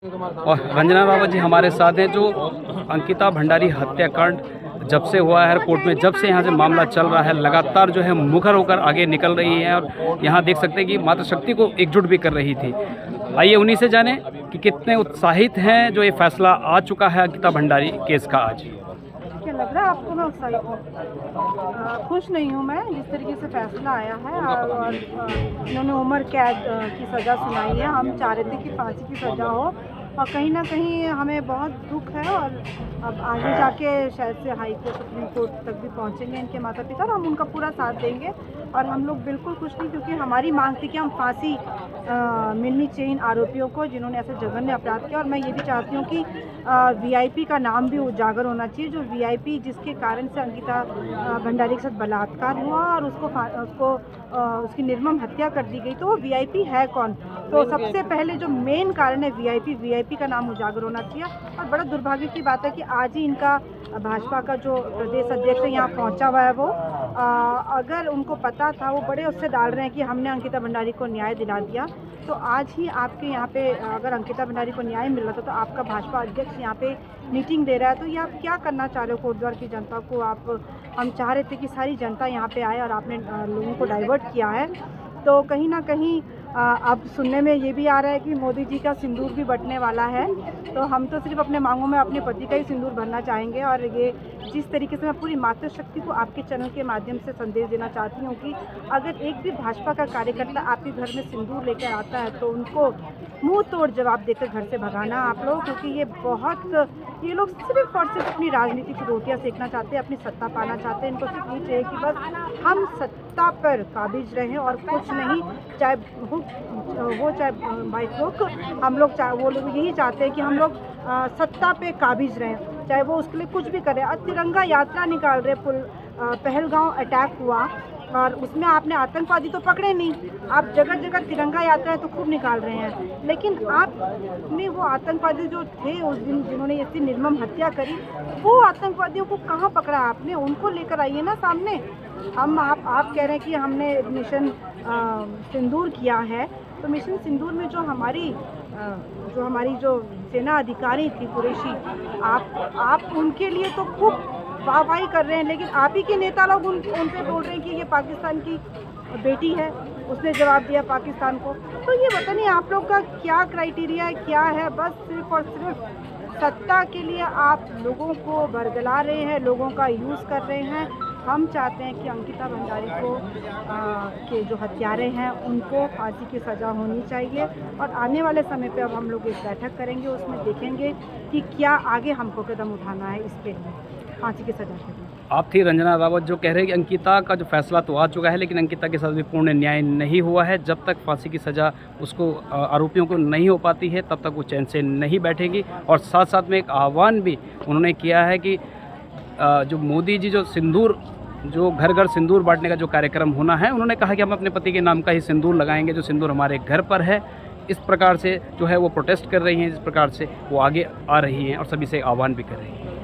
और रंजना रावत जी हमारे साथ हैं। जो अंकिता भंडारी हत्याकांड जब से हुआ है कोर्ट में, जब से यहाँ से मामला चल रहा है, लगातार जो है मुखर होकर आगे निकल रही हैं और यहाँ देख सकते हैं कि मातृशक्ति को एकजुट भी कर रही थी। आइए उन्हीं से जाने कि कितने उत्साहित हैं जो ये फैसला आ चुका है अंकिता भंडारी केस का आज। क्या लग रहा है आपको? मैं उत्साहित हूँ, खुश नहीं हूँ मैं जिस तरीके से फैसला आया है और इन्होंने उम्र कैद की सज़ा सुनाई है। हम चाह रहे थे कि फांसी की सज़ा हो और कहीं ना कहीं हमें बहुत दुख है और अब आगे जाके शायद से हाई कोर्ट सुप्रीम कोर्ट तक भी पहुँचेंगे इनके माता पिता और हम उनका पूरा साथ देंगे। और हम लोग बिल्कुल खुश नहीं, क्योंकि हमारी मांग थी कि हम फांसी मिलनी चाहिए इन आरोपियों को जिन्होंने ऐसे जघन्य अपराध किया। और मैं ये भी चाहती हूँ कि वीआईपी का नाम भी उजागर होना चाहिए, जो वीआईपी जिसके कारण से अंकिता भंडारी के साथ बलात्कार हुआ और उसको उसकी निर्मम हत्या कर दी गई। तो वो वीआईपी है कौन? तो सबसे पहले जो मेन कारण है वीआईपी का नाम उजागर होना चाहिए। और बड़ा दुर्भाग्य की बात है कि आज ही इनका भाजपा का जो प्रदेश अध्यक्ष यहाँ पहुँचा हुआ है वो अगर उनको पता था, वो बड़े उससे डाल रहे हैं कि हमने अंकिता भंडारी को न्याय दिला दिया। तो आज ही आपके यहाँ पे अगर अंकिता भंडारी को न्याय मिल रहा था तो आपका भाजपा अध्यक्ष यहाँ पे मीटिंग दे रहा है। तो ये आप क्या करना चाह रहे हो कोटद्वार की जनता को? हम चाह रहे थे कि सारी जनता यहाँ पे आए और आपने लोगों को डाइवर्ट किया है। तो कहीं ना कहीं अब सुनने में ये भी आ रहा है कि मोदी जी का सिंदूर भी बटने वाला है। तो हम तो सिर्फ अपने मांगों में अपने पति का ही सिंदूर भरना चाहेंगे। और ये जिस तरीके से मैं पूरी मातृशक्ति को आपके चैनल के माध्यम से संदेश देना चाहती हूँ कि अगर एक भी भाजपा का कार्यकर्ता आपके घर में सिंदूर लेकर आता है तो उनको मुंह तोड़ जवाब देकर घर से भगाना आप लोग, क्योंकि ये लोग सिर्फ और सिर्फ अपनी राजनीति की रोटियां सेकना चाहते हैं, अपनी सत्ता पाना चाहते हैं। इनको सिर्फ ये चाहिए कि बस हम सत्ता पर काबिज रहें और कुछ नहीं, चाहे वो चाहे बाइक हुक, हम लोग वो लोग यही चाहते हैं कि हम लोग सत्ता पे काबिज रहें, चाहे वो उसके लिए कुछ भी करें। तिरंगा यात्रा निकाल रहे, पहलगांव अटैक हुआ और उसमें आपने आतंकवादी तो पकड़े नहीं, आप जगह जगह तिरंगा यात्राएं तो खूब निकाल रहे हैं, लेकिन आपने वो आतंकवादी जो थे उस दिन जिन्होंने ऐसी निर्मम हत्या करी, वो आतंकवादियों को कहाँ पकड़ा आपने? उनको लेकर आइए ना सामने। आप कह रहे हैं कि हमने मिशन सिंदूर किया है, तो मिशन सिंदूर में जो हमारी जो सेना अधिकारी थी कुरैशी, आप उनके लिए तो खूब वाहवाही कर रहे हैं, लेकिन आप ही के नेता लोग उन पे बोल रहे हैं कि ये पाकिस्तान की बेटी है, उसने जवाब दिया पाकिस्तान को। तो ये पता नहीं आप लोग का क्या क्राइटेरिया है, क्या है? बस सिर्फ और सिर्फ सत्ता के लिए आप लोगों को बरगला रहे हैं, लोगों का यूज़ कर रहे हैं। हम चाहते हैं कि अंकिता भंडारी को के जो हत्यारे हैं उनको फांसी की सज़ा होनी चाहिए। और आने वाले समय पे अब हम लोग एक बैठक करेंगे, उसमें देखेंगे कि क्या आगे हमको कदम उठाना है इसके लिए, फांसी की सज़ा के लिए। आप थी रंजना रावत जो कह रहे हैं कि अंकिता का जो फैसला तो आ चुका है, लेकिन अंकिता के साथ भी पूर्ण न्याय नहीं हुआ है। जब तक फांसी की सज़ा उसको आरोपियों को नहीं हो पाती है तब तक वो चैन से नहीं बैठेगी। और साथ साथ में एक आह्वान भी उन्होंने किया है कि जो मोदी जी जो घर घर सिंदूर बांटने का जो कार्यक्रम होना है, उन्होंने कहा कि हम अपने पति के नाम का ही सिंदूर लगाएंगे, जो सिंदूर हमारे घर पर है। इस प्रकार से जो है वो प्रोटेस्ट कर रही हैं, इस प्रकार से वो आगे आ रही हैं और सभी से आह्वान भी कर रही हैं।